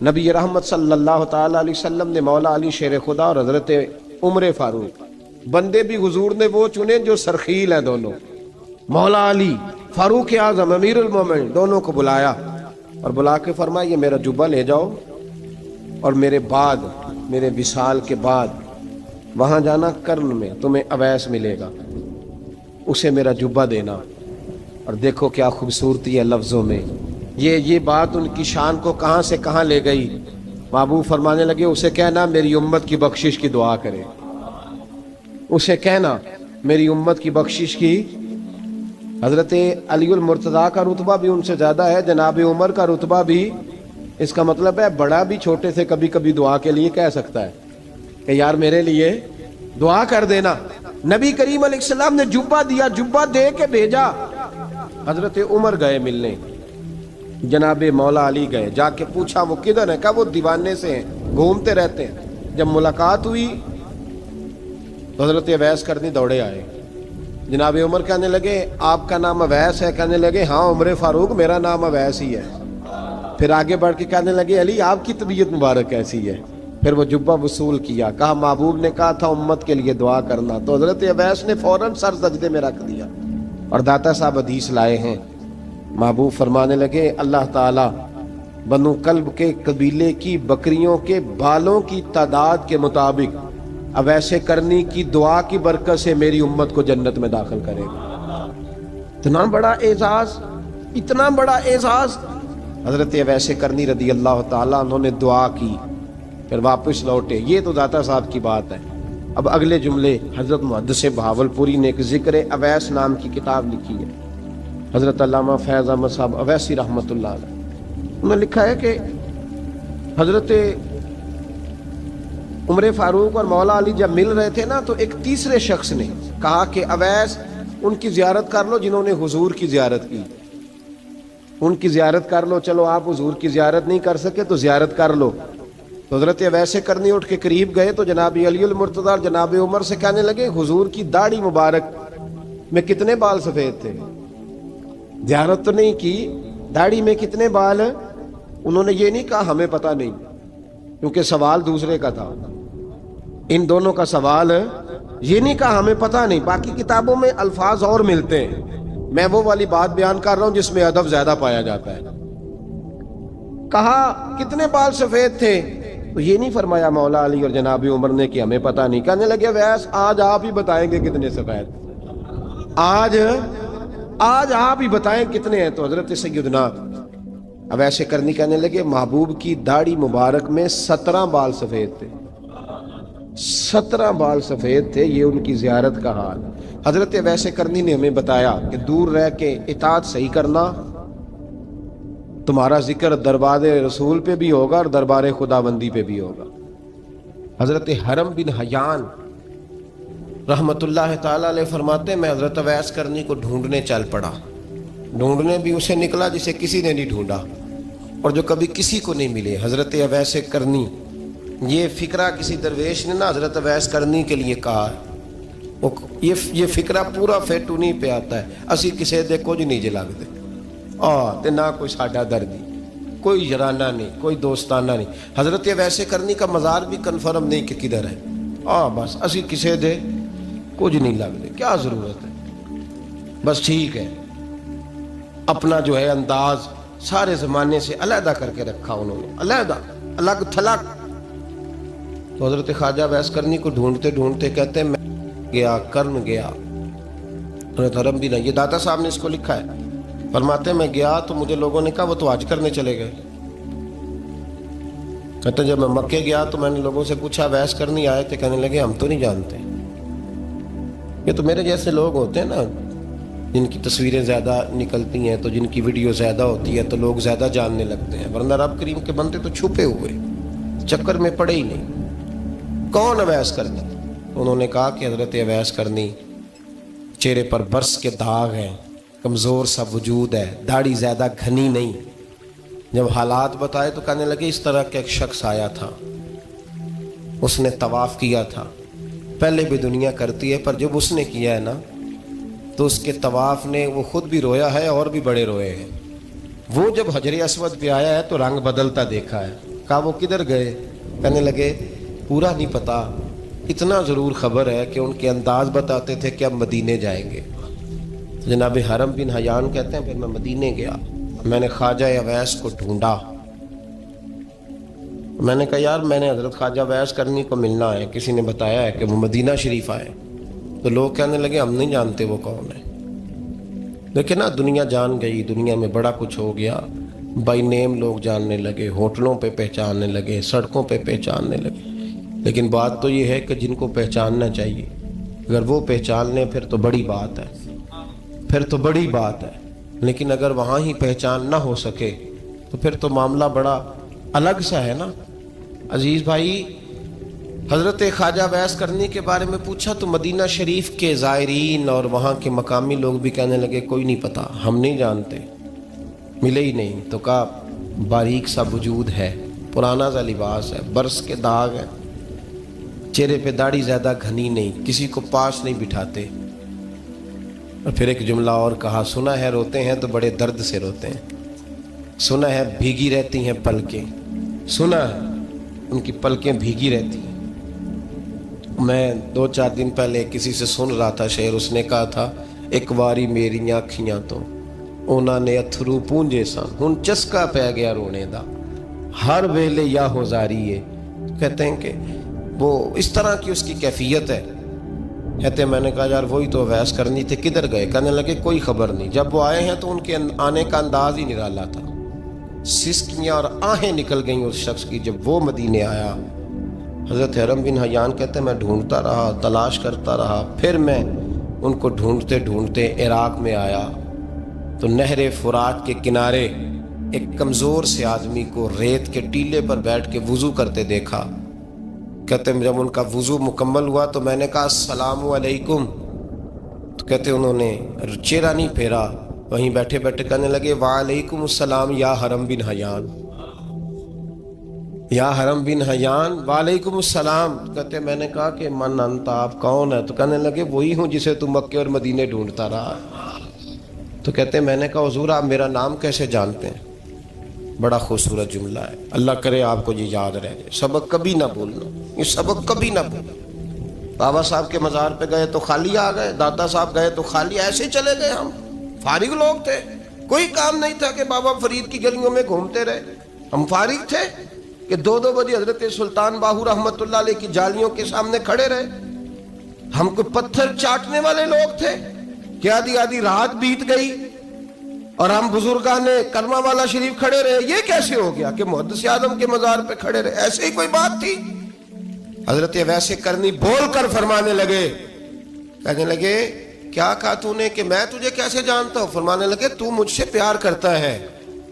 نبی رحمت صلی اللہ تعالی علیہ وسلم نے مولا علی شیر خدا اور حضرت عمر فاروق، بندے بھی حضور نے وہ چنے جو سرخیل ہیں دونوں، مولا علی فاروق اعظم امیر المومنین، دونوں کو بلایا اور بلا کے فرمایا یہ میرا جبہ لے جاؤ اور میرے بعد، میرے وصال کے بعد وہاں جانا کرن میں تمہیں اویس ملے گا، اسے میرا جبہ دینا۔ اور دیکھو کیا خوبصورتی ہے لفظوں میں، یہ بات ان کی شان کو کہاں سے کہاں لے گئی۔ محبوب فرمانے لگے اسے کہنا میری امت کی بخشش کی دعا کرے، اسے کہنا میری امت کی بخشش کی۔ حضرت علی المرتضیٰ کا رتبہ بھی ان سے زیادہ ہے، جناب عمر کا رتبہ بھی، اس کا مطلب ہے بڑا بھی چھوٹے سے کبھی کبھی دعا کے لیے کہہ سکتا ہے کہ یار میرے لیے دعا کر دینا۔ نبی کریم علیہ السلام نے جبہ دیا، جبہ دے کے بھیجا۔ حضرت عمر گئے ملنے، جناب مولا علی گئے، جا کے پوچھا وہ کدھر ہے، کہا وہ دیوانے سے ہیں، گھومتے رہتے ہیں۔ جب ملاقات ہوئی تو حضرت اویس کرنی دوڑے آئے۔ جناب عمر کہنے لگے آپ کا نام اویس ہے؟ کہنے لگے ہاں عمر فاروق میرا نام اویس ہی ہے۔ پھر آگے بڑھ کے کہنے لگے علی آپ کی طبیعت مبارک کیسی ہے؟ پھر وہ جبہ وصول کیا، کہا محبوب نے کہا تھا امت کے لیے دعا کرنا، تو حضرت اویس نے فوراً سر سجدے میں رکھ دیا۔ اور داتا صاحب حدیث لائے ہیں، محبوب فرمانے لگے اللہ تعالیٰ بنو کلب کے قبیلے کی بکریوں کے بالوں کی تعداد کے مطابق اویس کرنی کی دعا کی برکت سے میری امت کو جنت میں داخل کرے گا۔ اتنا بڑا اعزاز، اتنا اعزاز اعزاز۔ حضرت اویس کرنی رضی اللہ تعالیٰ انہوں نے دعا کی، پھر واپس لوٹے۔ یہ تو داتا صاحب کی بات ہے۔ اب اگلے جملے حضرت محدث بہاولپوری نے ایک ذکر اویس نام کی کتاب لکھی ہے، حضرت علامہ فیض احمد صاحب اویسی رحمۃ اللہ علیہ، انہوں نے لکھا ہے کہ حضرت عمر فاروق اور مولا علی جب مل رہے تھے نا تو ایک تیسرے شخص نے کہا کہ اویس ان کی زیارت کر لو جنہوں نے حضور کی زیارت کی، ان کی زیارت کر لو، چلو آپ حضور کی زیارت نہیں کر سکے تو زیارت کر لو۔ تو حضرت اویس کرنی اٹھ کے قریب گئے تو جناب علی المرتضیٰ اور جناب عمر سے کہنے لگے حضور کی داڑھی مبارک میں کتنے بال سفید تھے؟ زیارت تو نہیں کی، داڑھی میں کتنے بال؟ انہوں نے یہ نہیں کہا ہمیں پتہ نہیں، کیونکہ سوال دوسرے کا تھا۔ ان دونوں کا سوال یہ نہیں کہا ہمیں پتہ نہیں، باقی کتابوں میں الفاظ اور ملتے ہیں، میں وہ والی بات بیان کر رہا ہوں جس میں ادب زیادہ پایا جاتا ہے۔ کہا کتنے بال سفید تھے؟ تو یہ نہیں فرمایا مولا علی اور جناب عمر نے کہ ہمیں پتہ نہیں، کہنے لگے ویس آج آپ ہی بتائیں گے کتنے سفید، آج آپ ہی بتائیں کتنے ہیں۔ تو حضرت سیدنا اویس کرنی کہنے لگے محبوب کی داڑھی مبارک میں 17 بال سفید تھے، 17 بال سفید تھے، یہ ان کی زیارت کا حال۔ حضرت اویس کرنی نے ہمیں بتایا کہ دور رہ کے اطاعت صحیح کرنا، تمہارا ذکر دربار رسول پہ بھی ہوگا اور دربار خدا بندی پہ بھی ہوگا۔ حضرت حرم بن حیان رحمت اللہ تعالیٰ علیہ فرماتے ہیں میں حضرت اویس کرنی کو ڈھونڈنے چل پڑا، ڈھونڈنے بھی اسے نکلا جسے کسی نے نہیں ڈھونڈا اور جو کبھی کسی کو نہیں ملے۔ حضرت اویس کرنی، یہ فکرہ کسی درویش نے نا حضرت اویس کرنی کے لیے کہا، یہ فکرہ پورا فیٹونی پہ آتا ہے، اسی کسے دے کچھ نہیں جے لگ دے تے نہ کوئی ساڈا دردی، کوئی یارانہ نہیں، کوئی دوستانہ نہیں۔ حضرت اویس کرنی کا مزار بھی کنفرم نہیں کہ کدھر ہے، بس اسی کسے دے کچھ نہیں لگ دے، کیا ضرورت ہے، بس ٹھیک ہے۔ اپنا جو ہے انداز سارے زمانے سے علیحدہ کر کے رکھا انہوں نے، علیحدہ، الگ تھلگ۔ تو حضرت خواجہ اویس کرنی کو ڈھونڈتے ڈھونڈتے کہتے ہیں میں گیا، کرن گیا، حضرت حرم بھی نہیں، یہ داتا صاحب نے اس کو لکھا ہے، فرماتے ہیں میں گیا تو مجھے لوگوں نے کہا وہ تو حج کرنے چلے گئے۔ کہتے ہیں جب میں مکے گیا تو میں نے لوگوں سے پوچھا اویس کرنی آئے تھے؟ کہنے لگے ہم تو نہیں جانتے۔ یہ تو میرے جیسے لوگ ہوتے ہیں نا جن کی تصویریں زیادہ نکلتی ہیں تو جن کی ویڈیو زیادہ ہوتی ہے تو لوگ زیادہ جاننے لگتے ہیں، ورنہ رب کریم کے بندے تو چھپے ہوئے، چکر میں پڑے ہی نہیں۔ کون اویس کرنی؟ انہوں نے کہا کہ حضرت اویس کرنی، چہرے پر برس کے داغ ہیں، کمزور سا وجود ہے، داڑھی زیادہ گھنی نہیں۔ جب حالات بتائے تو کہنے لگے اس طرح کا ایک شخص آیا تھا، اس نے طواف کیا تھا، پہلے بھی دنیا کرتی ہے پر جب اس نے کیا ہے نا تو اس کے طواف نے وہ خود بھی رویا ہے اور بھی بڑے روئے ہیں۔ وہ جب حجر اسود پہ آیا ہے تو رنگ بدلتا دیکھا ہے، کہا وہ کدھر گئے؟ کہنے لگے پورا نہیں پتا، اتنا ضرور خبر ہے کہ ان کے انداز بتاتے تھے کہ اب مدینے جائیں گے۔ جناب حرم بن حیان کہتے ہیں پھر میں مدینے گیا، میں نے خواجہ اویس کو ڈھونڈا، میں نے کہا یار میں نے حضرت خواجہ اویس کرنی کو ملنا ہے، کسی نے بتایا ہے کہ وہ مدینہ شریف آئے، تو لوگ کہنے لگے ہم نہیں جانتے وہ کون ہے۔ لیکن نا دنیا جان گئی، دنیا میں بڑا کچھ ہو گیا، بائی نیم لوگ جاننے لگے، ہوٹلوں پہ پہچاننے لگے، سڑکوں پہ پہچاننے لگے۔ لیکن بات تو یہ ہے کہ جن کو پہچاننا چاہیے اگر وہ پہچان لیں پھر تو بڑی بات ہے، پھر تو بڑی بات ہے۔ لیکن اگر وہاں ہی پہچان نہ ہو سکے تو پھر تو معاملہ بڑا الگ سا ہے نا۔ عزیز بھائی، حضرت خواجہ اویس کرنی کے بارے میں پوچھا تو مدینہ شریف کے زائرین اور وہاں کے مقامی لوگ بھی کہنے لگے کوئی نہیں پتا، ہم نہیں جانتے، ملے ہی نہیں۔ تو کہا باریک سا وجود ہے، پرانا سا لباس ہے، برس کے داغ ہے، چہرے پہ داڑھی زیادہ گھنی نہیں، کسی کو پاس نہیں بٹھاتے۔ اور پھر ایک جملہ اور کہا، سنا ہے روتے ہیں تو بڑے درد سے روتے ہیں، سنا ہے بھیگی رہتی ہیں پلکیں، سنا ہے ان کی پلکیں بھیگی رہتی ہیں۔ میں 2-4 دن پہلے کسی سے سن رہا تھا شعر، اس نے کہا تھا ایک واری میری آنکھیاں تو انہوں نے اتھرو پونجے سن، ہن چسکا پہ گیا رونے دا، ہر ویلے یا ہو زاری ہے۔ کہتے ہیں کہ وہ اس طرح کی اس کی کیفیت ہے۔ کہتے ہیں میں نے کہا یار وہی تو اویس کرنی تھے، کدھر گئے؟ کہنے لگے کوئی خبر نہیں، جب وہ آئے ہیں تو ان کے آنے کا انداز ہی نرالا تھا، سسکیاں اور آہیں نکل گئیں اس شخص کی جب وہ مدینے آیا۔ حضرت حرم بن حیان کہتے ہیں میں ڈھونڈتا رہا، تلاش کرتا رہا، پھر میں ان کو ڈھونڈتے ڈھونڈتے عراق میں آیا تو نہر فرات کے کنارے ایک کمزور سے آدمی کو ریت کے ٹیلے پر بیٹھ کے وضو کرتے دیکھا۔ کہتے ہیں جب ان کا وضو مکمل ہوا تو میں نے کہا السلام علیکم، تو کہتے انہوں نے چہرہ نہیں پھیرا، وہیں بیٹھے بیٹھے کہنے لگے وعلیکم السلام یا حرم بن حیان، یا حرم بن حیان وعلیکم السلام۔ کہتے میں نے کہا کہ من انت، آپ کون ہے؟ تو کہنے لگے وہی ہوں جسے تم مکے اور مدینے ڈھونڈتا رہا۔ تو کہتے میں نے کہا حضور آپ میرا نام کیسے جانتے ہیں؟ بڑا خوبصورت جملہ ہے، اللہ کرے آپ کو یہ یاد رہ جائے، سبق کبھی نہ بھولنا، یہ سبق کبھی نہ بھولنا۔ بابا صاحب کے مزار پہ گئے تو خالی آ گئے، دادا صاحب گئے تو خالی، ایسے ہی چلے گئے۔ ہم فارغ لوگ تھے، کوئی کام نہیں تھا کہ بابا فرید کی گلیوں میں گھومتے رہے، ہم فارغ تھے کہ 2 بجے حضرت سلطان باہو رحمت اللہ علیہ کی جالیوں کے سامنے کھڑے رہے۔ ہم کوئی پتھر چاٹنے والے لوگ تھے کہ آدھی رات بیت گئی اور ہم بزرگان کلمہ والا شریف کھڑے رہے؟ یہ کیسے ہو گیا کہ محدث اعظم کے مزار پہ کھڑے رہے؟ ایسے ہی کوئی بات تھی؟ حضرت اویس کرنی بول کر فرمانے لگے، کہنے لگے کیا کہا تو نے کہ میں تجھے کیسے جانتا ہوں؟ فرمانے لگے تو مجھ سے پیار کرتا ہے،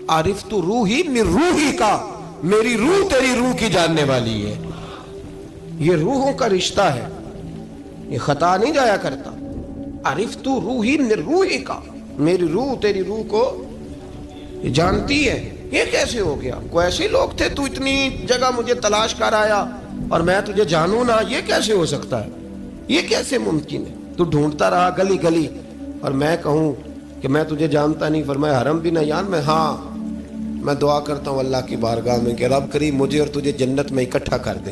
عارف تو روحی من روحی کا، میری روح تیری روح کی جاننے والی ہے۔ یہ روحوں کا رشتہ ہے، یہ خطا نہیں جایا کرتا۔ عارف تو روحی من روحی کا، میری روح تیری روح کو جانتی ہے۔ یہ کیسے ہو گیا؟ کوئی ایسے لوگ تھے تو اتنی جگہ مجھے تلاش کر آیا اور میں تجھے جانوں نہ؟ یہ کیسے ہو سکتا ہے؟ یہ کیسے ممکن ہے؟ تو ڈھونڈتا رہا گلی گلی اور میں کہوں کہ میں تجھے جانتا نہیں؟ فرمایا حرم بن حیان میں، ہاں میں دعا کرتا ہوں اللہ کی بارگاہ میں کہ رب کریم مجھے اور تجھے جنت میں اکٹھا کر دے۔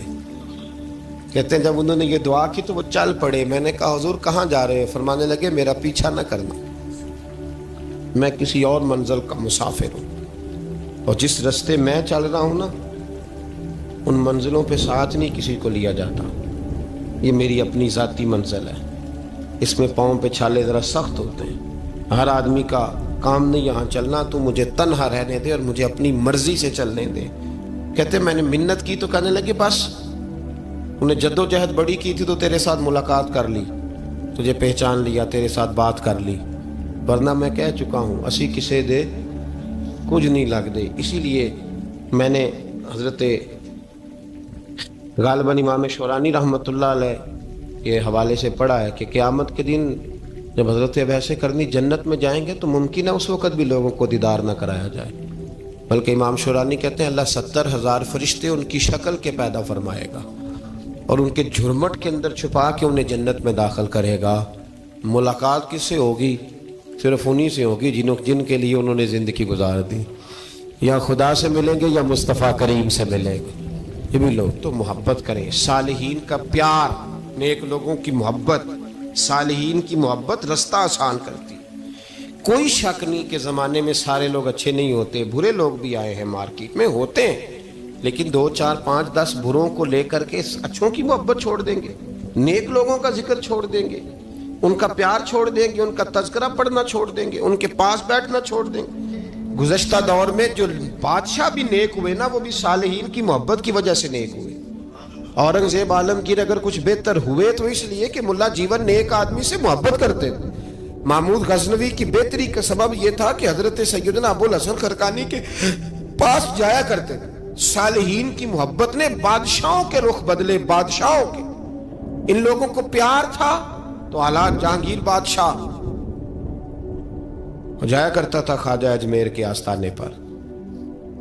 کہتے ہیں جب انہوں نے یہ دعا کی تو وہ چل پڑے۔ میں نے کہا حضور کہاں جا رہے ہیں؟ فرمانے لگے میرا پیچھا نہ کرنا، میں کسی اور منزل کا مسافر ہوں، اور جس رستے میں چل رہا ہوں نا ان منزلوں پہ ساتھ نہیں کسی کو لیا جاتا، یہ میری اپنی ذاتی منزل ہے، اس میں پاؤں پہ چھالے ذرا سخت ہوتے ہیں، ہر آدمی کا کام نہیں یہاں چلنا، تو مجھے تنہا رہنے دے اور مجھے اپنی مرضی سے چلنے دے۔ کہتے میں نے منت کی تو کہنے لگے بس انہیں جد و جہد بڑی کی تھی تو تیرے ساتھ ملاقات کر لی، تجھے پہچان لیا، تیرے ساتھ بات کر لی، ورنہ میں کہہ چکا ہوں اسی کسے دے کچھ نہیں لگ دے۔ اسی لیے میں نے حضرت غالباً امام شورانی رحمۃ اللہ علیہ کے حوالے سے پڑھا ہے کہ قیامت کے دن جب حضرت اویس کرنی جنت میں جائیں گے تو ممکن ہے اس وقت بھی لوگوں کو دیدار نہ کرایا جائے، بلکہ امام شورانی کہتے ہیں اللہ 70,000 فرشتے ان کی شکل کے پیدا فرمائے گا اور ان کے جھرمٹ کے اندر چھپا کے انہیں جنت میں داخل کرے گا۔ ملاقات کس سے ہوگی؟ صرف انہی سے ہوگی جن کے لیے انہوں نے زندگی گزار دی۔ یا خدا سے ملیں گے یا مصطفیٰ کریم سے ملیں گے. یہ بھی لوگ تو محبت کریں. صالحین کا پیار، نیک لوگوں کی محبت، صالحین کی محبت رستہ آسان کرتی. کوئی شک نہیں کہ زمانے میں سارے لوگ اچھے نہیں ہوتے، برے لوگ بھی آئے ہیں مارکیٹ میں، ہوتے ہیں، لیکن 2 4 5 10 بروں کو لے کر کے اچھوں کی محبت چھوڑ دیں گے، نیک لوگوں کا ذکر چھوڑ دیں گے، ان کا پیار چھوڑ دیں گے، ان کا تذکرہ پڑھنا چھوڑ دیں گے، ان کے پاس بیٹھنا چھوڑ دیں گے. گزشتہ دور میں جو بادشاہ بھی نیک ہوئے نا، وہ بھی صالحین کی محبت کی وجہ سے نیک ہوئے. اورنگزیب عالمگیر اگر کچھ بہتر ہوئے تو اس لیے کہ ملا جیون نیک آدمی سے محبت کرتے تھے. محمود غزنوی کی بہتری کا سبب یہ تھا کہ حضرت سیدنا ابو الحسن خرقانی کے پاس جایا کرتے تھے. صالحین کی محبت نے بادشاہوں کے رخ بدلے، بادشاہوں کے. ان لوگوں کو پیار تھا تو حالات جہانگیر بادشاہ جایا کرتا تھا خواجہ اجمیر کے آستانے پر،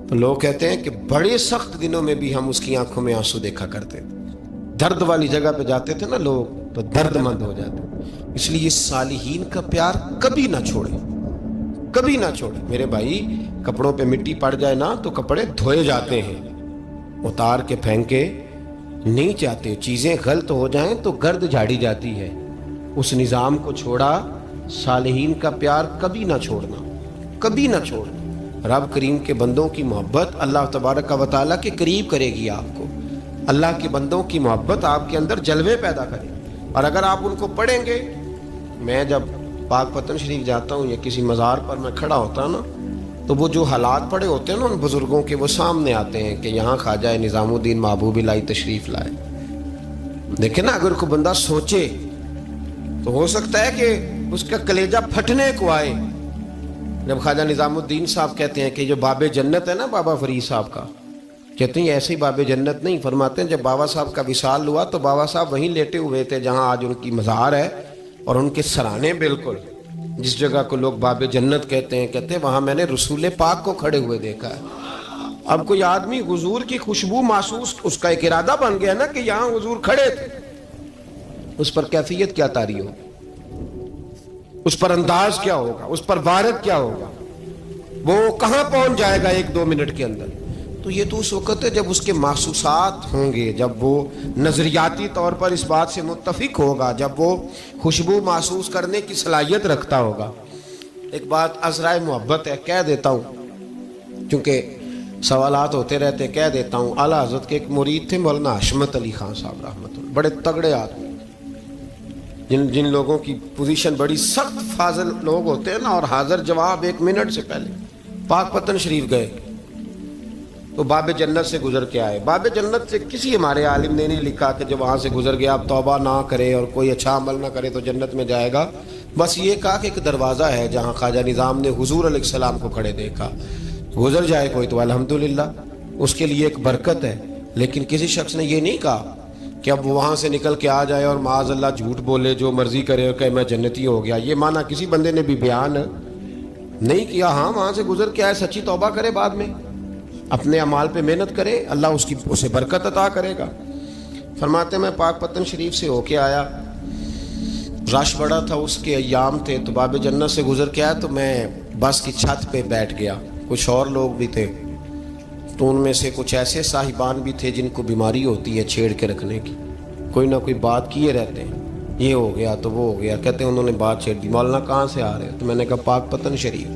تو لوگ کہتے ہیں کہ بڑے سخت دنوں میں بھی ہم اس کی آنکھوں میں آنسو دیکھا کرتے تھے. درد والی جگہ پہ جاتے تھے نا لوگ تو درد مند ہو جاتے. اس لیے صالحین کا پیار کبھی نہ چھوڑیں، کبھی نہ چھوڑیں. میرے بھائی، کپڑوں پہ مٹی پڑ جائے نا تو کپڑے دھوئے جاتے ہیں، اتار کے پھینکے نہیں جاتے. چیزیں غلط ہو جائیں تو گرد جھاڑی جاتی ہے. اس نظام کو چھوڑا. صالحین کا پیار کبھی نہ چھوڑنا، کبھی نہ چھوڑنا. رب کریم کے بندوں کی محبت اللہ تبارک و تعالیٰ کے قریب کرے گی آپ کو. اللہ کے بندوں کی محبت آپ کے اندر جلوے پیدا کرے. اور اگر آپ ان کو پڑھیں گے، میں جب پاک پتن شریف جاتا ہوں یا کسی مزار پر میں کھڑا ہوتا ہوں نا، تو وہ جو حالات پڑے ہوتے ہیں نا ان بزرگوں کے، وہ سامنے آتے ہیں کہ یہاں خواجہ نظام الدین محبوب الہی تشریف لائے. دیکھیں نا، اگر کوئی بندہ سوچے تو ہو سکتا ہے کہ اس کا کلیجہ پھٹنے کو آئے جب خواجہ نظام الدین صاحب کہتے ہیں کہ جو باب جنت ہے نا بابا فرید صاحب کا، کہتے ہیں ایسی باب جنت نہیں. فرماتے ہیں جب بابا صاحب کا وصال ہوا تو بابا صاحب وہیں لیٹے ہوئے تھے جہاں آج ان کی مزار ہے، اور ان کے سرانے بالکل جس جگہ کو لوگ باب جنت کہتے ہیں وہاں میں نے رسول پاک کو کھڑے ہوئے دیکھا ہے. اب کوئی آدمی حضور کی خوشبو محسوس، اس کا ایک ارادہ بن گیا نا کہ یہاں حضور کھڑے تھے، اس پر کیفیت کیا طاری ہو، اس پر انداز کیا ہوگا، اس پر وارد کیا ہوگا، وہ کہاں پہنچ جائے گا 1-2 منٹ کے اندر. تو یہ تو اس وقت ہے جب اس کے محسوسات ہوں گے، جب وہ نظریاتی طور پر اس بات سے متفق ہوگا، جب وہ خوشبو محسوس کرنے کی صلاحیت رکھتا ہوگا. ایک بات عذرائے محبت ہے، کہہ دیتا ہوں کیونکہ سوالات ہوتے رہتے، کہہ دیتا ہوں. اعلیٰ حضرت کے ایک مرید تھے مولانا حشمت علی خان صاحب رحمۃ اللہ، بڑے تگڑے آدمی، جن لوگوں کی پوزیشن بڑی سخت فاضل لوگ ہوتے ہیں نا، اور حاضر جواب 1 منٹ سے پہلے. پاک پتن شریف گئے تو باب جنت سے گزر کے آئے. باب جنت سے کسی ہمارے عالم نے نہیں لکھا کہ جب وہاں سے گزر گیا اب توبہ نہ کرے اور کوئی اچھا عمل نہ کرے تو جنت میں جائے گا. بس یہ کہا کہ ایک دروازہ ہے جہاں خواجہ نظام نے حضور علیہ السلام کو کھڑے دیکھا، گزر جائے کوئی تو الحمدللہ اس کے لیے ایک برکت ہے. لیکن کسی شخص نے یہ نہیں کہا کہ اب وہاں سے نکل کے آ جائے اور معاذ اللہ جھوٹ بولے، جو مرضی کرے اور کہے میں جنتی ہو گیا. یہ معنی کسی بندے نے بھی بیان نہیں کیا. ہاں، وہاں سے گزر کے آئے، سچی توبہ کرے، بعد میں اپنے اعمال پہ محنت کرے، اللہ اسے برکت عطا کرے گا. فرماتے میں پاک پتن شریف سے ہو کے آیا، رش بڑا تھا، اس کے ایام تھے، تو باب جنت سے گزر کے آیا تو میں بس کی چھت پہ بیٹھ گیا. کچھ اور لوگ بھی تھے، تو ان میں سے کچھ ایسے صاحبان بھی تھے جن کو بیماری ہوتی ہے چھیڑ کے رکھنے کی، کوئی نہ کوئی بات کیے رہتے ہیں، یہ ہو گیا تو وہ ہو گیا. کہتے ہیں انہوں نے بات چھیڑ دی، مولانا کہاں سے آ رہے ہیں؟ تو میں نے کہا پاک پتن شریف.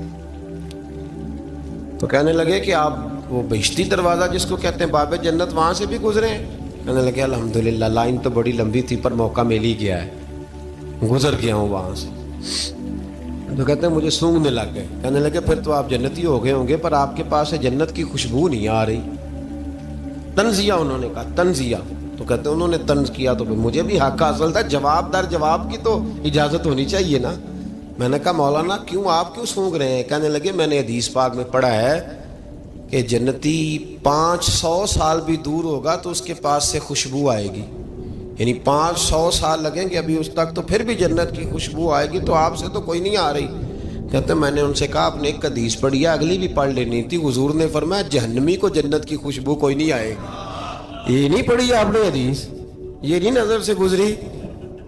تو کہنے لگے کہ آپ وہ بہشتی دروازہ جس کو کہتے ہیں باب جنت، وہاں سے بھی گزرے ہیں؟ کہنے لگے الحمدللہ، لائن تو بڑی لمبی تھی پر موقع مل ہی گیا ہے، گزر گیا ہوں وہاں سے. تو کہتے ہیں مجھے سونگنے لگ گئے. کہنے لگے پھر تو آپ جنتی ہو گئے ہوں گے، پر آپ کے پاس سے جنت کی خوشبو نہیں آ رہی. تنزیہ، انہوں نے کہا تنزیہ. تو کہتے ہیں انہوں نے طنز کیا تو مجھے بھی حق حاصل تھا، جواب در جواب کی تو اجازت ہونی چاہیے نا. میں نے کہا مولانا آپ کیوں سونگ رہے ہیں؟ کہنے لگے میں نے حدیث پاک میں پڑھا ہے کہ جنتی 500 سال بھی دور ہوگا تو اس کے پاس سے خوشبو آئے گی، یعنی 500 سال لگیں گے ابھی اس تک، تو پھر بھی جنت کی خوشبو آئے گی، تو آپ سے تو کوئی نہیں آ رہی. کہتے ہیں میں نے ان سے کہا آپ نے ایک حدیث پڑھی ہے، اگلی بھی پڑھ لینی تھی. حضور نے فرمایا جہنمی کو جنت کی خوشبو کوئی نہیں آئے گی. یہ نہیں پڑھی آپ نے حدیث، یہ نہیں نظر سے گزری.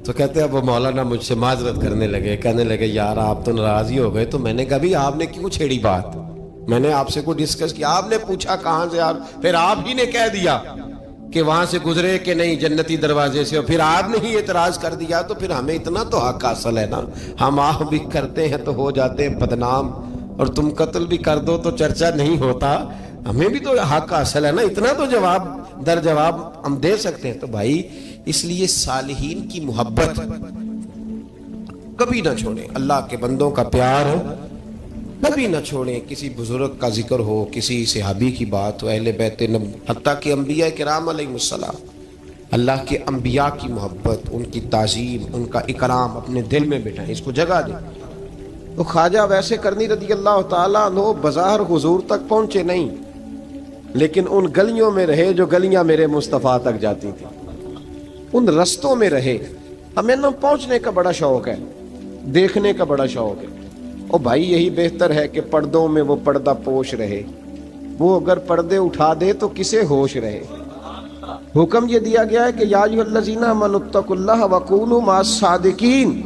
تو کہتے ہیں اب وہ مولانا مجھ سے معذرت کرنے لگے، کہنے لگے یار آپ تو ناراض ہی ہو گئے. تو میں نے کہا بھی آپ نے کیوں چھیڑی بات؟ میں نے آپ سے کوئی ڈسکس کیا؟ آپ نے پوچھا کہاں سے، آپ پھر آپ ہی نے کہہ دیا کہ وہاں سے گزرے کہ نہیں جنتی دروازے سے، اور پھر آپ نے ہی اعتراض کر دیا، تو پھر ہمیں اتنا تو حق حاصل ہے نا، ہم آپ بھی کرتے ہیں تو ہو جاتے ہیں بدنام، اور تم قتل بھی کر دو تو چرچا نہیں ہوتا، ہمیں بھی تو حق حاصل ہے نا، اتنا تو جواب در جواب ہم دے سکتے ہیں۔ تو بھائی اس لیے صالحین کی محبت کبھی نہ چھوڑیں، اللہ کے بندوں کا پیار کبھی نہ چھوڑیں، کسی بزرگ کا ذکر ہو، کسی صحابی کی بات ہو، اہل بیت نبی، حتیٰ کہ انبیاء کرام علیہ السلام، اللہ کے انبیاء کی محبت، ان کی تعظیم، ان کا اکرام اپنے دل میں بٹھائیں، اس کو جگہ دیں۔ تو خواجہ ویسے کرنی رضی اللہ تعالیٰ عنہ بظاہر حضور تک پہنچے نہیں، لیکن ان گلیوں میں رہے جو گلیاں میرے مصطفیٰ تک جاتی تھیں، ان رستوں میں رہے۔ ہمیں نہ پہنچنے کا بڑا شوق ہے، دیکھنے کا بڑا شوق ہے، اور بھائی یہی بہتر ہے کہ پردوں میں وہ پردہ پوش رہے، وہ اگر پردے اٹھا دے تو کسے ہوش رہے۔ حکم یہ دیا گیا ہے کہ یا ایھا الذین آمنوا اتقوا اللہ وکونوا مع الصادقین،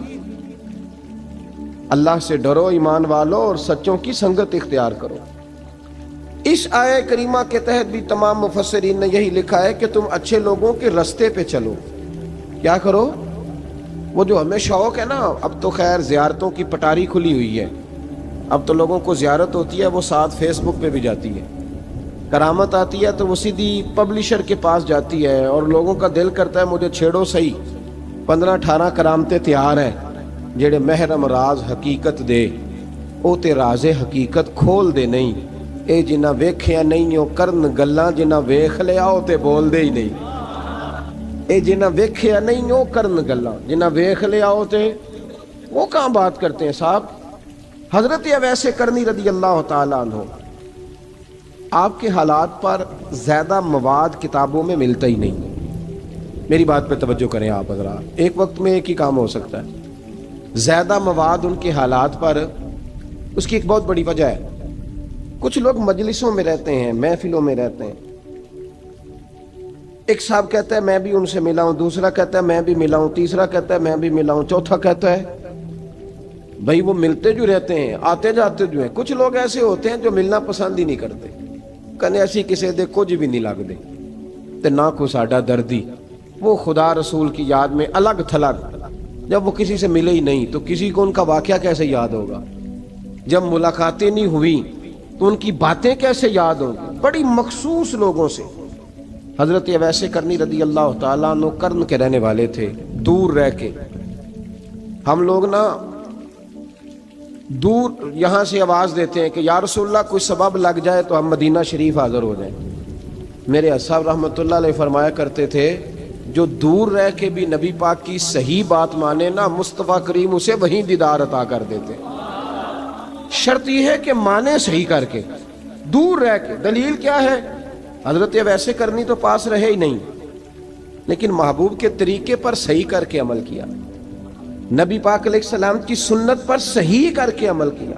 اللہ سے ڈرو ایمان والو اور سچوں کی سنگت اختیار کرو۔ اس آیہ کریمہ کے تحت بھی تمام مفسرین نے یہی لکھا ہے کہ تم اچھے لوگوں کے رستے پہ چلو۔ کیا کرو؟ وہ جو ہمیں شوق ہے نا، اب تو خیر زیارتوں کی پٹاری کھلی ہوئی ہے، اب تو لوگوں کو زیارت ہوتی ہے وہ ساتھ فیس بک پہ بھی جاتی ہے، کرامت آتی ہے تو وہ سیدھی پبلشر کے پاس جاتی ہے، اور لوگوں کا دل کرتا ہے مجھے چھیڑو صحیح، 15-18 کرامتیں تیار ہیں، جڑے محرم راز حقیقت دے او تے راز حقیقت کھول دے نہیں، اے جنہ ویکھیا نہیں او کرن گلاں، جنہ ویکھ لیا او تے بول دے ہی نہیں، اے جنہ ویکھیا نہیں او کرن گلاں، جنہ ویکھ لیا او تے وہ کہاں بات کرتے ہیں صاحب۔ حضرت اویس کرنی رضی اللہ تعالیٰ عنہ، آپ کے حالات پر زیادہ مواد کتابوں میں ملتا ہی نہیں، میری بات پہ توجہ کریں آپ حضرات، ایک وقت میں ایک ہی کام ہو سکتا ہے۔ زیادہ مواد ان کے حالات پر، اس کی ایک بہت بڑی وجہ ہے، کچھ لوگ مجلسوں میں رہتے ہیں، محفلوں میں رہتے ہیں، ایک صاحب کہتا ہے میں بھی ان سے ملا ہوں، دوسرا کہتا ہے میں بھی ملا ہوں، تیسرا کہتا ہے میں بھی ملا ہوں، چوتھا کہتا ہے بھائی وہ ملتے جو رہتے ہیں، آتے جاتے جو ہیں۔ کچھ لوگ ایسے ہوتے ہیں جو ملنا پسند ہی نہیں کرتے، کہنے ایسی کسی دے کچھ بھی نہیں لگ دے تے نہ کو ساڈا دردی، وہ خدا رسول کی یاد میں الگ تھلگ، جب وہ کسی سے ملے ہی نہیں تو کسی کو ان کا واقعہ کیسے یاد ہوگا، جب ملاقاتیں نہیں ہوئی تو ان کی باتیں کیسے یاد ہوں گی۔ بڑی مخصوص لوگوں سے حضرت اویس کرنی رضی اللہ تعالیٰ عنہ کرن کے رہنے والے تھے، دور رہ کے۔ ہم لوگ نا دور یہاں سے آواز دیتے ہیں کہ یا رسول اللہ کوئی سبب لگ جائے تو ہم مدینہ شریف حاضر ہو جائیں۔ میرے صاحب رحمۃ اللہ علیہ فرمایا کرتے تھے جو دور رہ کے بھی نبی پاک کی صحیح بات مانے نا، مصطفیٰ کریم اسے وہیں دیدار عطا کر دیتے۔ شرط یہ ہے کہ مانے صحیح کر کے، دور رہ کے۔ دلیل کیا ہے؟ حضرت ویسے کرنی تو پاس رہے ہی نہیں، لیکن محبوب کے طریقے پر صحیح کر کے عمل کیا، نبی پاک علیہ السلام کی سنت پر صحیح کر کے عمل کیا،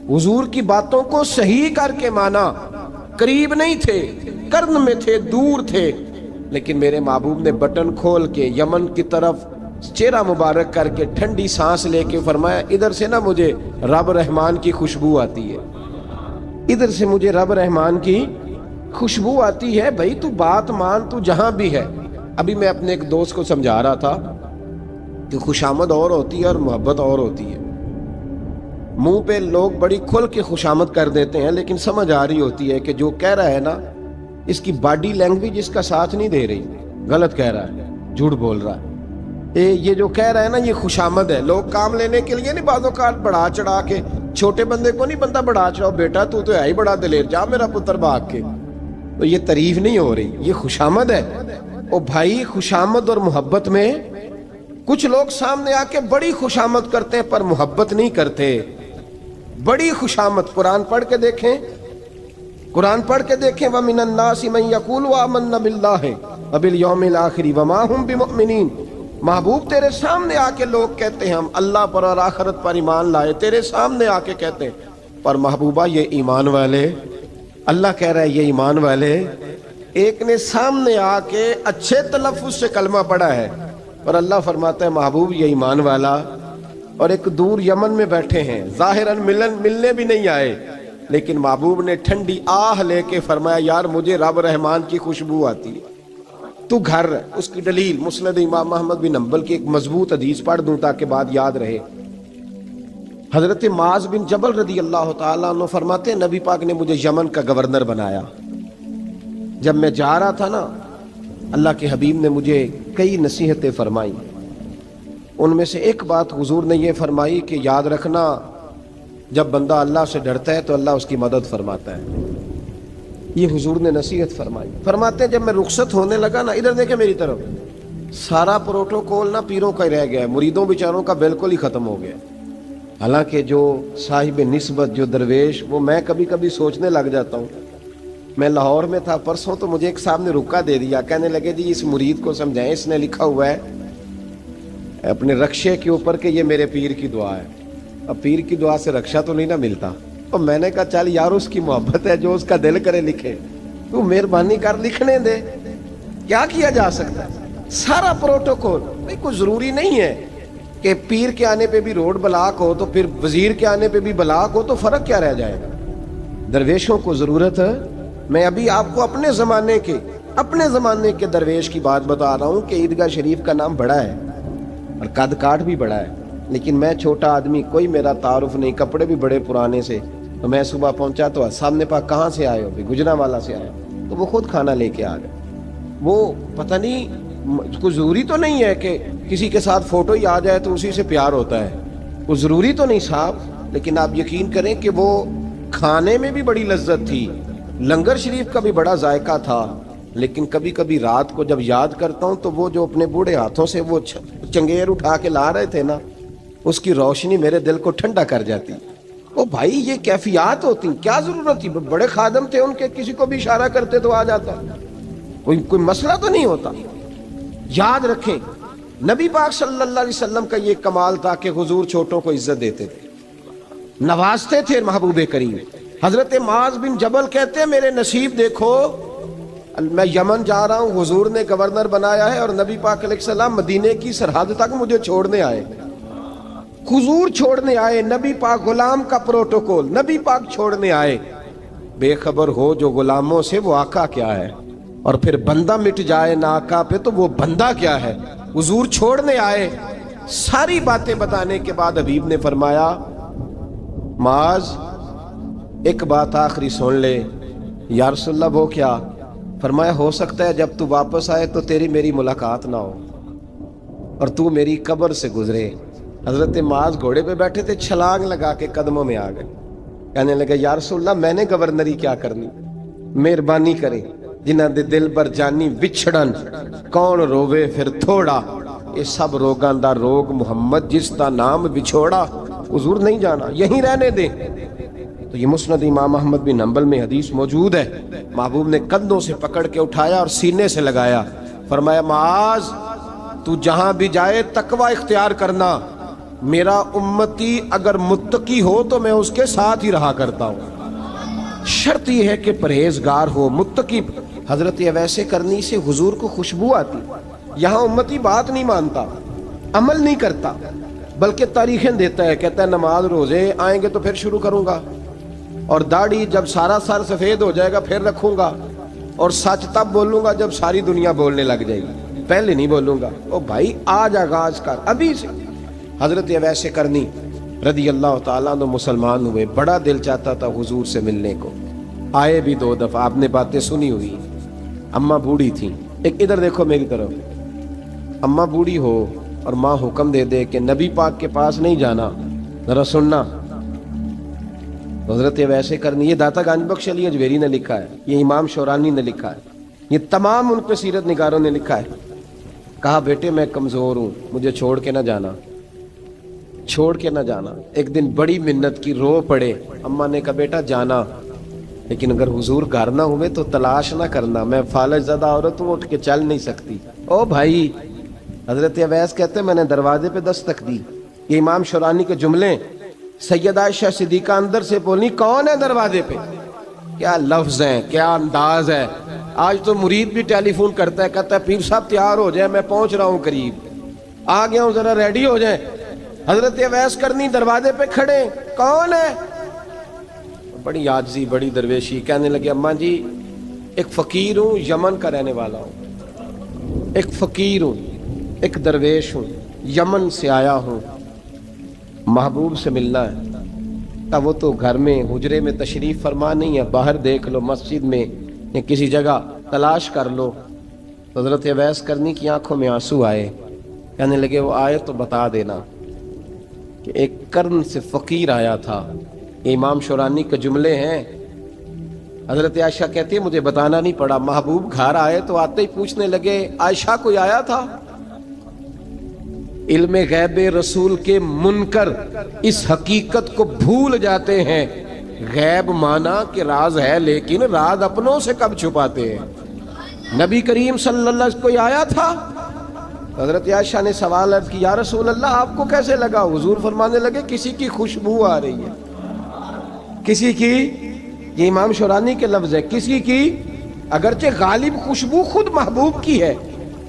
حضور کی باتوں کو صحیح کر کے مانا۔ قریب نہیں تھے، کرن میں تھے، دور تھے، لیکن میرے محبوب نے بٹن کھول کے یمن کی طرف چہرہ مبارک کر کے ٹھنڈی سانس لے کے فرمایا ادھر سے نا مجھے رب رحمان کی خوشبو آتی ہے، ادھر سے مجھے رب رحمان کی خوشبو آتی ہے، بھائی تو بات مان، تو جہاں بھی ہے۔ ابھی میں اپنے ایک دوست کو سمجھا رہا تھا کہ خوشامد اور ہوتی ہے اور محبت اور ہوتی ہے۔ منہ پہ لوگ بڑی کھل کے خوشامد کر دیتے ہیں، لیکن سمجھ آ رہی ہوتی ہے کہ جو کہہ رہا ہے نا اس کی باڈی لینگویج اس کا ساتھ نہیں دے رہی، غلط کہہ رہا ہے، جھوٹ بول رہا ہے۔ یہ جو کہہ رہا ہے نا یہ خوشامد ہے۔ لوگ کام لینے کے لیے نہیں بعض اوقات بڑھا چڑھا کے، چھوٹے بندے کو نہیں بندہ بڑھا چڑھاؤ، بیٹا تو ہے ہی بڑا دلیر، جا میرا پتر بھاگ کے، تو یہ تعریف نہیں ہو رہی، یہ خوشامد ہے۔ اور بھائی خوشامد اور محبت میں کچھ لوگ سامنے آ کے بڑی خوشامد کرتے ہیں پر محبت نہیں کرتے۔ بڑی خوشامد قرآن پڑھ کے دیکھیں، قرآن پڑھ کے دیکھیں وَمِنَ النَّاسِ مَن يَقُولُ آمَنَّا بِاللَّهِ وَبِالْيَوْمِ الْآخِرِ وَمَا هُمْ بِمُؤْمِنِينَ۔ محبوب تیرے سامنے آ کے لوگ کہتے ہیں ہم اللہ پر اور آخرت پر ایمان لائے، تیرے سامنے آ کے کہتے ہیں، پر محبوبہ یہ ایمان والے، اللہ کہہ رہا ہے یہ ایمان والے۔ ایک نے سامنے آ کے اچھے تلفظ سے کلمہ پڑھا ہے، اور اللہ فرماتا ہے محبوب یہ ایمان والا، اور ایک دور یمن میں بیٹھے ہیں، ظاہراً ملنے بھی نہیں آئے، لیکن محبوب نے ٹھنڈی آہ لے کے فرمایا یار مجھے رب رحمان کی خوشبو آتی ہے، تو گھر اس کی دلیل مسند امام احمد بن حنبل کی ایک مضبوط حدیث پڑھ دوں تاکہ بات یاد رہے۔ حضرت معاذ بن جبل رضی اللہ تعالیٰ عنہ فرماتے ہیں نبی پاک نے مجھے یمن کا گورنر بنایا۔ جب میں جا رہا تھا نا، اللہ کے حبیب نے مجھے کئی نصیحتیں فرمائیں، ان میں سے ایک بات حضور نے یہ فرمائی کہ یاد رکھنا جب بندہ اللہ سے ڈرتا ہے تو اللہ اس کی مدد فرماتا ہے۔ یہ حضور نے نصیحت فرمائی۔ فرماتے ہیں جب میں رخصت ہونے لگا نا، ادھر دیکھیں میری طرف، سارا پروٹوکول نا پیروں کا ہی رہ گیا ہے، مریدوں بیچاروں کا بالکل ہی ختم ہو گیا۔ حالانکہ جو صاحب نسبت جو درویش، وہ میں کبھی کبھی سوچنے لگ جاتا ہوں۔ میں لاہور میں تھا پرسوں، تو مجھے ایک صاحب نے رکا دے دیا، کہنے لگے جی اس مرید کو سمجھائیں، اس نے لکھا ہوا ہے اپنے رکشے کے اوپر کہ یہ میرے پیر کی دعا ہے۔ اب پیر کی دعا سے رکشہ تو نہیں نہ ملتا، اور میں نے کہا چل یار اس کی محبت ہے، جو اس کا دل کرے لکھے، تو مہربانی کر لکھنے دے، کیا کیا جا سکتا ہے۔ سارا پروٹوکول بھائی کوئی ضروری نہیں ہے کہ پیر کے آنے پہ بھی روڈ بلاک ہو تو پھر وزیر کے آنے پہ بھی بلاک ہو، تو فرق کیا رہ جائے گا۔ درویشوں کو ضرورت ہے۔ میں ابھی آپ کو اپنے زمانے کے درویش کی بات بتا رہا ہوں کہ عیدگاہ شریف کا نام بڑا ہے اور قد کاٹ بھی بڑا ہے، لیکن میں چھوٹا آدمی، کوئی میرا تعارف نہیں، کپڑے بھی بڑے پرانے سے، تو میں صبح پہنچا تو سامنے پاک کہاں سے آئے ہو؟ گجرانوالہ سے آئے، تو وہ خود کھانا لے کے آ گئے۔ وہ پتہ نہیں، کوئی ضروری تو نہیں ہے کہ کسی کے ساتھ فوٹو ہی آ جائے تو اسی سے پیار ہوتا ہے، وہ ضروری تو نہیں صاحب، لیکن آپ یقین کریں کہ وہ کھانے میں بھی بڑی لذت تھی، لنگر شریف کا بھی بڑا ذائقہ تھا۔ لیکن کبھی کبھی رات کو جب یاد کرتا ہوں تو وہ جو اپنے بوڑھے ہاتھوں سے وہ چنگیر اٹھا کے لا رہے تھے نا، اس کی روشنی میرے دل کو ٹھنڈا کر جاتی۔ او بھائی یہ کیفیات ہوتی، کیا ضرورت تھی؟ بڑے خادم تھے ان کے، کسی کو بھی اشارہ کرتے تو آ جاتا، کوئی مسئلہ تو نہیں ہوتا۔ یاد رکھیں نبی پاک صلی اللہ علیہ وسلم کا یہ کمال تھا کہ حضور چھوٹوں کو عزت دیتے تھے، نوازتے تھے محبوب کریم۔ حضرت معاذ بن جبل کہتے ہیں میرے نصیب دیکھو، میں یمن جا رہا ہوں، حضور نے گورنر بنایا ہے، اور نبی پاک علیہ السلام مدینے کی سرحد تک مجھے چھوڑنے آئے، حضور چھوڑنے آئے، نبی پاک غلام کا پروٹوکول، نبی پاک چھوڑنے آئے۔ بے خبر ہو جو غلاموں سے وہ آقا کیا ہے، اور پھر بندہ مٹ جائے نہ آقا پہ تو وہ بندہ کیا ہے۔ حضور چھوڑنے آئے، ساری باتیں بتانے کے بعد حبیب نے فرمایا معاذ ایک بات آخری سن لے۔ یا رسول اللہ وہ کیا؟ فرمایا ہو سکتا ہے جب تو واپس آئے تو تیری میری ملاقات نہ ہو اور تو میری قبر سے گزرے۔ حضرت معاذ گھوڑے پہ بیٹھے تھے، چھلانگ لگا کے قدموں میں آ گئے، کہنے لگے یا رسول اللہ میں نے گورنری کیا کرنی، مہربانی کریں، جنہ دے دل بر جانی وچھڑن کون روے پھر تھوڑا، یہ سب روگاں دا روگ محمد جس دا نام بچھوڑا۔ حضور نہیں جانا، یہیں رہنے دیں۔ تو یہ مسند امام احمد بن حنبل میں حدیث موجود ہے۔ محبوب نے کندھوں سے پکڑ کے اٹھایا اور سینے سے لگایا، فرمایا معاذ تو جہاں بھی جائے تقوی اختیار کرنا، میرا امتی اگر متقی ہو تو میں اس کے ساتھ ہی رہا کرتا ہوں، شرط یہ ہے کہ پرہیزگار ہو، متقی۔ حضرت اویس کرنی سے حضور کو خوشبو آتی۔ یہاں امتی بات نہیں مانتا، عمل نہیں کرتا، بلکہ تاریخیں دیتا ہے، کہتا ہے نماز روزے آئیں گے تو پھر شروع کروں گا، اور داڑھی جب سارا سر سفید ہو جائے گا پھر رکھوں گا، اور سچ تب بولوں گا جب ساری دنیا بولنے لگ جائے گی، پہلے نہیں بولوں گا۔ او بھائی آج آغاز کر ابھی سے۔ حضرت اویس کرنی رضی اللہ تعالیٰ عنہ مسلمان ہوئے، بڑا دل چاہتا تھا حضور سے ملنے کو، آئے بھی 2 دفعہ، آپ نے باتیں سنی ہوئی۔ اماں بوڑھی تھیں، ایک ادھر دیکھو میری طرف، اماں بوڑھی ہو اور ماں حکم دے دے کہ نبی پاک کے پاس نہیں جانا، ذرا سننا۔ حضرت اویس کرنی، یہ داتا گنج بخش علی اجویری نے لکھا ہے، یہ امام شورانی نے لکھا ہے، یہ تمام ان پہ سیرت نگاروں نے لکھا ہے۔ کہا بیٹے میں کمزور ہوں، مجھے چھوڑ کے نہ جانا، چھوڑ کے نہ جانا۔ ایک دن بڑی منت کی، رو پڑے۔ اماں نے کہا بیٹا جانا، لیکن اگر حضور گھر نہ ہوئے تو تلاش نہ کرنا، میں فالج زدہ عورت ہوں، اٹھ کے چل نہیں سکتی۔ او بھائی، حضرت اویس کہتے ہیں میں نے دروازے پہ دستک دی، یہ امام شورانی کے جملے، سیدہ عائشہ صدیقہ اندر سے بولنی کون ہے دروازے پہ؟ کیا لفظ ہیں، کیا انداز ہے۔ آج تو مرید بھی ٹیلی فون کرتا ہے، کہتا ہے پیر صاحب تیار ہو جائے، میں پہنچ رہا ہوں، قریب آ گیا ہوں، ذرا ریڈی ہو جائیں۔ حضرت اویس کرنی دروازے پہ کھڑے، کون ہے؟ بڑی عاجزی بڑی درویشی. کہنے لگے اماں جی ایک فقیر ہوں, یمن کا رہنے والا ہوں, ایک فقیر ہوں, ایک درویش ہوں, یمن سے آیا ہوں, محبوب سے ملنا ہے. اب وہ تو گھر میں حجرے میں تشریف فرما نہیں ہے, باہر دیکھ لو, مسجد میں یا کسی جگہ تلاش کر لو. حضرت اویس کرنی کی آنکھوں میں آنسو آئے. کہنے لگے وہ آئے تو بتا دینا کہ ایک قرن سے فقیر آیا تھا. یہ امام شورانی کے جملے ہیں. حضرت عائشہ کہتی ہے مجھے بتانا نہیں پڑا, محبوب گھر آئے تو آتے ہی پوچھنے لگے عائشہ کوئی آیا تھا؟ علم غیب رسول کے منکر اس حقیقت کو بھول جاتے ہیں. غیب مانا کہ راز ہے, لیکن راز اپنوں سے کب چھپاتے ہیں. نبی کریم صلی اللہ علیہ وسلم کوئی آیا تھا؟ حضرت عائشہ نے سوال عرض کی یا رسول اللہ آپ کو کیسے لگا؟ حضور فرمانے لگے کسی کی خوشبو آ رہی ہے. کسی کی, یہ امام شورانی کے لفظ ہے, کسی کی, اگرچہ غالب خوشبو خود محبوب کی ہے,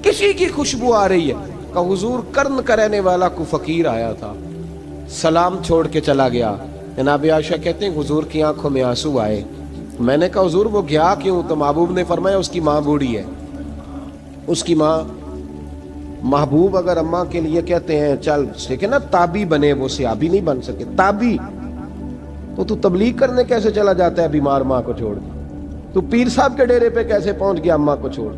کسی کی خوشبو آ رہی ہے. کہ حضور قرن کا رہنے والا کو فقیر آیا تھا, سلام چھوڑ کے چلا گیا. جناب عائشہ کہتے ہیں حضور کی آنکھوں میں آنسو آئے. میں نے کہا حضور وہ گیا کیوں؟ تو محبوب نے فرمایا اس کی ماں بوڑھی ہے. اس کی ماں, محبوب اگر اماں کے لیے کہتے ہیں چل لیکن نا تابی بنے, وہ صحابی نہیں بن سکے, تابی. تو تبلیغ کرنے کیسے چلا جاتا ہے بیمار ماں کو چھوڑ کے؟ تو پیر صاحب کے ڈیرے پہ کیسے پہنچ گیا اماں کو چھوڑ؟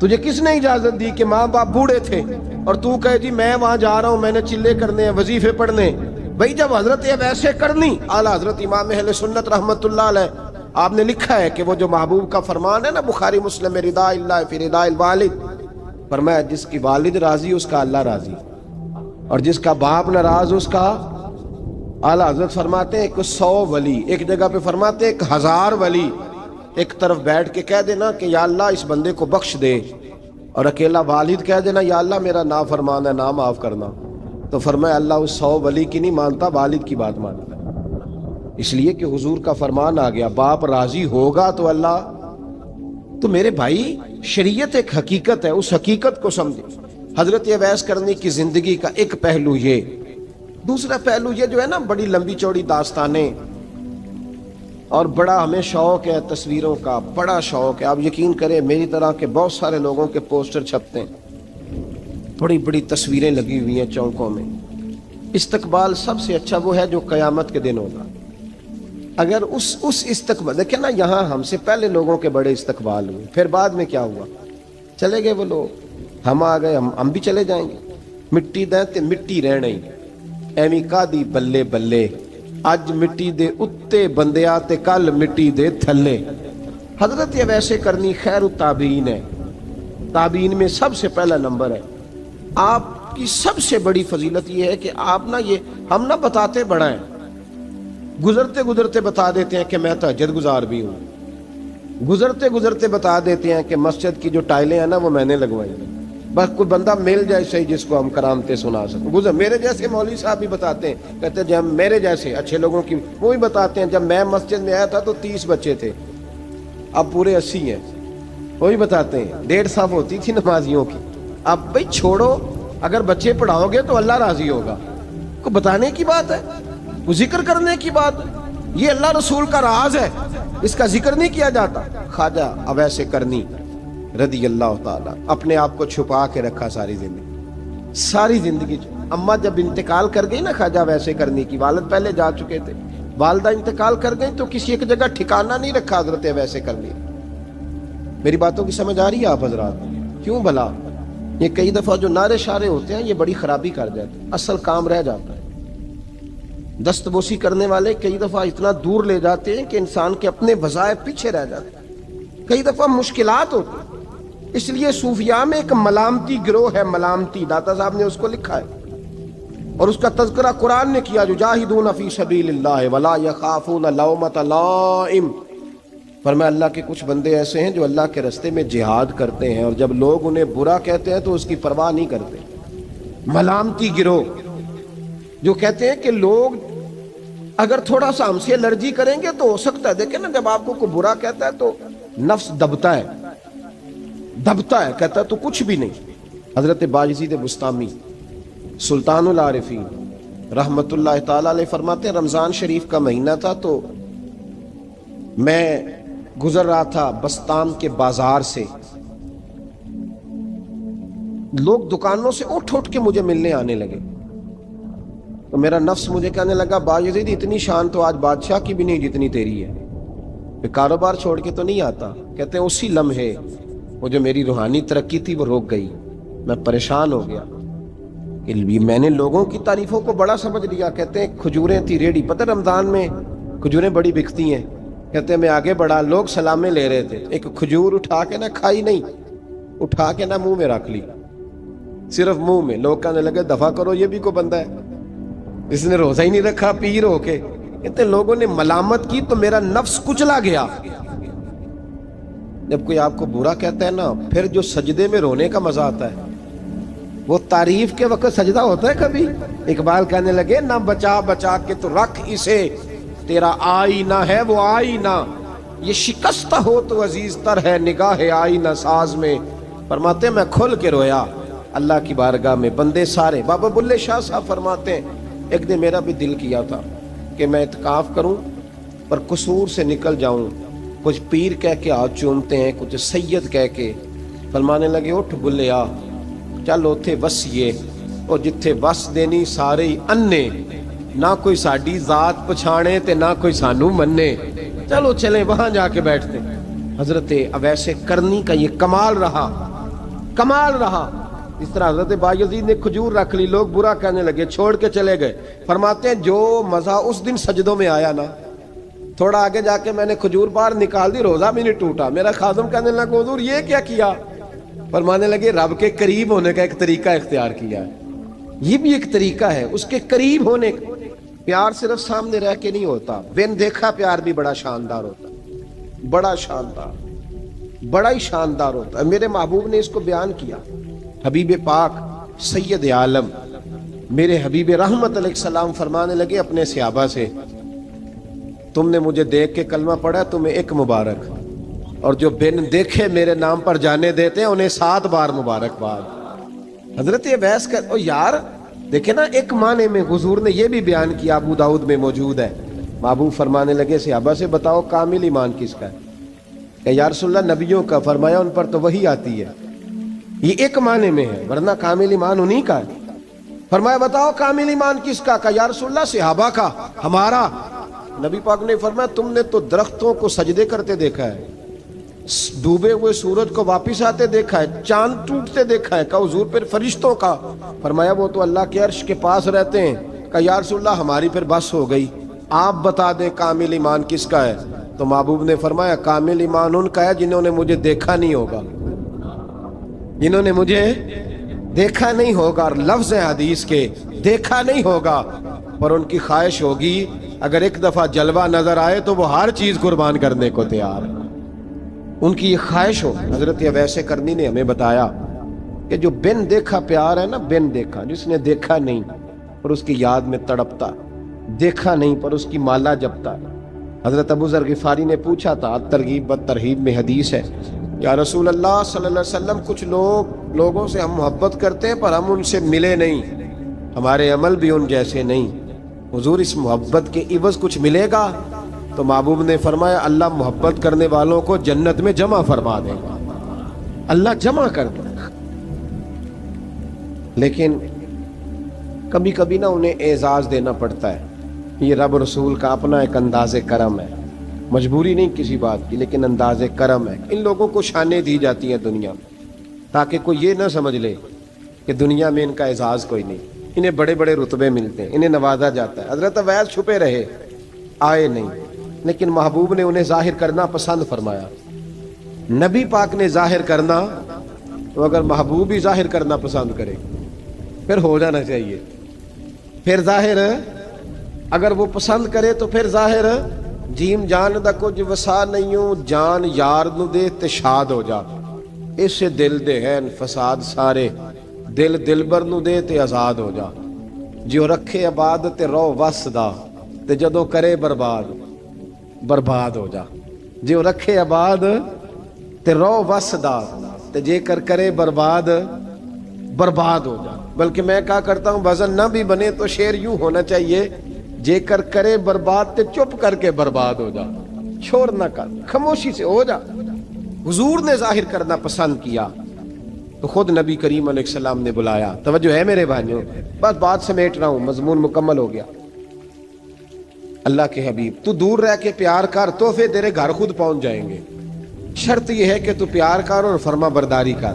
تجھے کس نے اجازت دی کہ ماں باپ بوڑھے تھے اور تو کہے جی میں وہاں جا رہا ہوں, میں نے چلے کرنے ہیں, وظیفے پڑھنے. بھئی جب حضرت ویسے کرنی, اعلیٰ حضرت امام اہل سنت رحمت اللہ علیہ آپ نے لکھا ہے کہ وہ جو محبوب کا فرمان ہے نا بخاری مسلم میں, رضا اللہ فی رضا الوالد, فرمایا جس کی والد راضی اس کا اللہ راضی, اور جس کا باپ ناراض اس کا. اعلیٰ حضرت فرماتے ہیں ایک 100 ولی, ایک جگہ پہ فرماتے ہیں 1000 ولی ایک طرف بیٹھ کے کہہ دینا کہ یا اللہ اس بندے کو بخش دے, اور اکیلا والد کہہ دینا یا اللہ میرا نافرمان ہے نا معاف کرنا. تو فرمایا اللہ اس 100 ولی کی نہیں مانتا, والد کی بات مانتا. اس لیے کہ حضور کا فرمان آ گیا باپ راضی ہوگا تو اللہ. تو میرے بھائی شریعت ایک حقیقت ہے, اس حقیقت کو سمجھے. حضرت اویس کرنی کی زندگی کا ایک پہلو یہ. دوسرا پہلو یہ جو ہے نا بڑی لمبی چوڑی داستانیں, اور بڑا ہمیں شوق ہے تصویروں کا, بڑا شوق ہے. آپ یقین کریں میری طرح کے بہت سارے لوگوں کے پوسٹر چھپتے ہیں, بڑی بڑی تصویریں لگی ہوئی ہیں چوکوں میں. استقبال سب سے اچھا وہ ہے جو قیامت کے دن ہوگا. اگر اس استقبال دیکھیں نا, یہاں ہم سے پہلے لوگوں کے بڑے استقبال ہوئے, پھر بعد میں کیا ہوا, چلے گئے وہ لوگ, ہم آ گئے, ہم بھی چلے جائیں گے. مٹی دیں تے مٹی رہنے ہی, ایویں کا دی بلے بلے, اج مٹی دے اتے بندیا تے کل مٹی دے تھلے. حضرت ویسے کرنی خیر التابعین ہے, تابعین میں سب سے پہلا نمبر ہے. آپ کی سب سے بڑی فضیلت یہ ہے کہ آپ نا, یہ ہم نہ بتاتے بڑا ہیں, گزرتے گزرتے بتا دیتے ہیں کہ میں تہجد گزار بھی ہوں, گزرتے گزرتے بتا دیتے ہیں کہ مسجد کی جو ٹائلیں ہیں نا وہ میں نے لگوائی ہیں. بس کوئی بندہ مل جائے صحیح جس کو ہم کرامتیں سنا سکیں. میرے جیسے مولوی صاحب بھی بتاتے ہیں, کہتے ہیں جب میرے جیسے اچھے لوگوں کی وہ بھی بتاتے ہیں جب میں مسجد میں آیا تھا تو 30 بچے تھے, اب پورے 80 ہیں. وہ بھی بتاتے ہیں 1.5 صف ہوتی تھی نمازیوں کی. اب بھائی چھوڑو, اگر بچے پڑھاؤ گے تو اللہ راضی ہوگا. کو بتانے کی بات ہے, وہ ذکر کرنے کی بات ہے. یہ اللہ رسول کا راز ہے, اس کا ذکر نہیں کیا جاتا. خواجہ اویس کرنی رضی اللہ تعالیٰ اپنے آپ کو چھپا کے رکھا ساری زندگی. اماں جب انتقال کر گئی نا خواجہ اویس کرنی کی, والد پہلے جا چکے تھے, والدہ انتقال کر گئی تو کسی ایک جگہ ٹھکانہ نہیں رکھا حضرت اویس کرنی. میری باتوں کی سمجھ آ رہی ہے آپ حضرات؟ کیوں بھلا یہ کئی دفعہ جو نعرے شارے ہوتے ہیں یہ بڑی خرابی کر جاتے ہیں, اصل کام رہ جاتا ہے. دست بوسی کرنے والے کئی دفعہ اتنا دور لے جاتے ہیں کہ انسان کے اپنے وظائف پیچھے رہ جاتے ہیں, کئی دفعہ مشکلات ہوتی ہیں. اس لیے صوفیاء میں ایک ملامتی گروہ ہے, ملامتی, داتا صاحب نے اس کو لکھا ہے اور اس کا تذکرہ قرآن نے کیا, جو جاہدون فی سبیل اللہ ولا یخافون لومۃ لائم. فرمایا اللہ کے کچھ بندے ایسے ہیں جو اللہ کے راستے میں جہاد کرتے ہیں اور جب لوگ انہیں برا کہتے ہیں تو اس کی پرواہ نہیں کرتے. ملامتی گروہ جو کہتے ہیں کہ لوگ اگر تھوڑا سا ہم سے الرجی کریں گے تو ہو سکتا ہے, دیکھیں نا جب آپ کو کوئی برا کہتا ہے تو نفس دبتا ہے, کہتا ہے تو کچھ بھی نہیں. حضرت باجزید بستامی سلطان العارفین رحمت اللہ تعالی علیہ فرماتے ہیں رمضان شریف کا مہینہ تھا تو میں گزر رہا تھا بستان کے بازار سے، لوگ دکانوں سے اٹھ اٹھ کے مجھے ملنے آنے لگے، تو میرا نفس مجھے کہنے لگا باجزید اتنی شان تو آج بادشاہ کی بھی نہیں جتنی تیری ہے، کہ کاروبار چھوڑ کے تو نہیں آتا۔ کہتے ہیں اسی لمحے وہ جو میری روحانی ترقی تھی وہ روک گئی، میں پریشان ہو گیا کہ میں نے لوگوں کی تعریفوں کو بڑا سمجھ لیا۔ کہتے ہیں کھجوریں تھی ریڈی، پتہ رمضان میں کھجوریں بڑی بکتی ہیں، کہتے ہیں میں آگے بڑھا، لوگ سلامیں لے رہے تھے، ایک کھجور اٹھا کے نہ کھائی نہیں، اٹھا کے نہ منہ میں رکھ لی، صرف منہ میں۔ لوگ کہنے لگے دفع کرو، یہ بھی کوئی بندہ ہے جس نے روزہ ہی نہیں رکھا پیر ہو کے۔ کہتے ہیں لوگوں نے ملامت کی تو میرا نفس کچلا گیا۔ جب کوئی آپ کو برا کہتا ہے نا، پھر جو سجدے میں رونے کا مزہ آتا ہے، وہ تعریف کے وقت سجدہ ہوتا ہے کبھی؟ اقبال کہنے لگے نہ بچا بچا کے تو رکھ اسے، تیرا آئینہ ہے وہ آئینہ، یہ شکستہ ہو تو عزیز تر ہے نگاہ آئینہ ساز میں۔ فرماتے ہیں میں کھل کے رویا اللہ کی بارگاہ میں، بندے سارے۔ بابا بلے شاہ صاحب فرماتے ہیں ایک دن میرا بھی دل کیا تھا کہ میں اعتکاف کروں پر قصور سے نکل جاؤں، کچھ پیر کہہ کے ہاتھ چومتے ہیں، کچھ سید کہہ کے۔ فرمانے لگے اٹھ بلے آ، چل اوتھے وسیے، اور جتھے وس دینی سارے ہی انے، نہ کوئی ساڈی ذات پچھانے تے نہ کوئی سانو مننے، چلو چلیں وہاں جا کے بیٹھتے۔ حضرت اویس کرنی کا یہ کمال رہا، کمال رہا۔ اس طرح حضرت بایزید نے کھجور رکھ لی، لوگ برا کہنے لگے، چھوڑ کے چلے گئے۔ فرماتے ہیں جو مزہ اس دن سجدوں میں آیا نا، تھوڑا آگے جا کے میں نے کھجور باہر نکال دی، روزہ بھی نہیں ٹوٹا۔ میرا خادم کہنے لگا حضور یہ کیا کیا؟ فرمانے لگے رب کے قریب ہونے کا ایک طریقہ اختیار کیا ہے، یہ بھی ایک طریقہ ہے اس کے قریب ہونے کا۔ پیار صرف سامنے رہ کے نہیں ہوتا، بن دیکھا پیار بھی بڑا شاندار ہوتا ہے، بڑا شاندار، بڑا ہی شاندار ہوتا ہے۔ میرے محبوب نے اس کو بیان کیا، حبیب پاک سید عالم میرے حبیب رحمت علیہ السلام فرمانے لگے اپنے صحابہ سے، تم نے مجھے دیکھ کے کلمہ پڑھا، تمہیں ایک مبارک، اور جو بن دیکھے میرے نام پر جانے دیتے ہیں انہیں 7 بار مبارکباد۔ حضرت اویس کا او یار دیکھیں نا، ایک معنی میں حضور نے یہ بھی بیان کیا، ابو داؤد میں موجود ہے۔ محبوب فرمانے لگے صحابہ سے بتاؤ کامل ایمان کس کا ہے؟ کہ یا رسول اللہ نبیوں کا۔ فرمایا ان پر تو وہی آتی ہے، یہ ایک معنی میں ہے، ورنہ کامل ایمان انہی کا ہے۔ فرمایا بتاؤ کامل ایمان کس کا؟ کہ یا رسول اللہ صحابہ کا، ہمارا۔ نبی پاک نے فرمایا تم نے تو درختوں کو سجدے کرتے دیکھا ہے، ڈوبے ہوئے سورج کو واپس آتے دیکھا ہے، چاند ٹوٹتے دیکھا ہے۔ کہا حضور پھر فرشتوں کا؟ فرمایا وہ تو اللہ کے عرش کے پاس رہتے ہیں۔ کہا یا رسول اللہ ہماری پھر بس ہو گئی، آپ بتا دیں کامل ایمان کس کا ہے؟ تو محبوب نے فرمایا کامل ایمان ان کا ہے جنہوں نے مجھے دیکھا نہیں ہوگا، جنہوں نے مجھے دیکھا نہیں ہوگا، اور لفظ حدیث کے دیکھا نہیں ہوگا، پر ان کی خواہش ہوگی اگر ایک دفعہ جلوہ نظر آئے تو وہ ہر چیز قربان کرنے کو تیار ہے، ان کی یہ خواہش ہو۔ حضرت اویس کرنی نے ہمیں بتایا کہ جو بن دیکھا پیار ہے نا، بن دیکھا، جس نے دیکھا نہیں پر اس کی یاد میں تڑپتا، دیکھا نہیں پر اس کی مالا جپتا۔ حضرت ابو ذر غفاری نے پوچھا تھا، ترغیب و ترہیب میں حدیث ہے، یا رسول اللہ صلی اللہ علیہ وسلم کچھ لوگوں سے ہم محبت کرتے ہیں پر ہم ان سے ملے نہیں، ہمارے عمل بھی ان جیسے نہیں، حضور اس محبت کے عوض کچھ ملے گا؟ تو محبوب نے فرمایا اللہ محبت کرنے والوں کو جنت میں جمع فرما دے گا، اللہ جمع کر دے گا۔ لیکن کبھی کبھی نہ انہیں اعزاز دینا پڑتا ہے، یہ رب رسول کا اپنا ایک انداز کرم ہے، مجبوری نہیں کسی بات کی، لیکن انداز کرم ہے۔ ان لوگوں کو شانیں دی جاتی ہیں دنیا میں تاکہ کوئی یہ نہ سمجھ لے کہ دنیا میں ان کا اعزاز کوئی نہیں، انہیں بڑے بڑے رتبے ملتے ہیں، انہیں نوازا جاتا ہے۔ حضرت اویس چھپے رہے، آئے نہیں، لیکن محبوب نے انہیں ظاہر کرنا پسند فرمایا۔ نبی پاک نے ظاہر کرنا، تو اگر محبوب ہی ظاہر کرنا پسند کرے پھر ہو جانا چاہیے، پھر ظاہر اگر وہ پسند کرے تو پھر ظاہر جیم جان دا کچھ وسا نہیں ہوں، جان یار نو دے تے شاد ہو جا، اسے دل دے ہیں فساد سارے، دل دلبر نو دے تے آزاد ہو جا، جو رکھے آباد تے رو وس دا تے جدو کرے برباد برباد ہو جا، جو رکھے آباد تے رو وس دا تے جے کر کرے برباد برباد ہو جا۔ بلکہ میں کہا کرتا ہوں وزن نہ بھی بنے تو شعر یوں ہونا چاہیے، جے کر کرے برباد تے چپ کر کے برباد ہو جا۔ شور نہ کر، خاموشی سے ہو جا۔ حضور نے ظاہر کرنا پسند کیا تو خود نبی کریم علیہ السلام نے بلایا۔ توجہ ہے میرے بھائیوں، بس بات سمیٹ رہا ہوں، مضمون مکمل ہو گیا۔ اللہ کے حبیب تو دور رہ کے پیار کر، تحفے تیرے گھر خود پہنچ جائیں گے، شرط یہ ہے کہ تو پیار کر اور فرما برداری کر۔